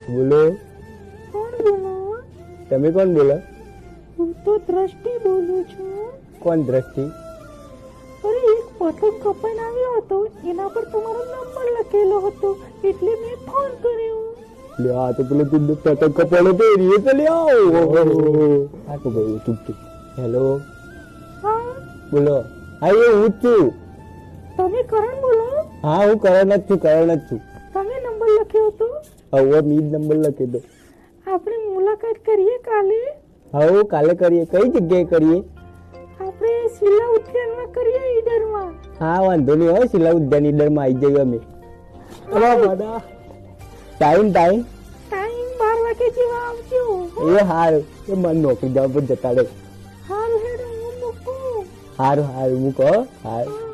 બોલો. કોણ બોલો? તમે કોણ બોલો? હું તો દ્રષ્ટિ બોલું છું. કોણ દ્રષ્ટિ? અરે એક પતંગ કપાઈને આવ્યો હતો, એના પર તમારો નંબર લખેલો હતો, એટલે મેં ફોન કર્યો. લે આ તો પેલો તું પતંગ કપાળો તો એ તો લે આવો. આ તો ગયું ચૂપ. હેલો હા બોલો. હા એ હું જ છું. તમે કરણ બોલો? હા હું કરણ જ છું. તમે નંબર લખ્યો હતો? હવે મી જ નંબર લખી દો. આપણે મુલાકાત કરીએ કાલે. હવે કાલે કરીએ. કઈ જગ્યાએ કરીએ? આપણે શિલા ઉદ્યાનમાં કરીએ, ઈડરમાં. હા વાંધો નહીં. હોય શિલા ઉદ્યાન ઈડરમાં આવી જઈએ અમે. ટાઈમ 12 વાગે જેવા આવજો. એ હારું. એ મને નોકરી જવા પર જતા રહે. હારું હેડો, હું મૂકું. હારું મૂકો. હારું.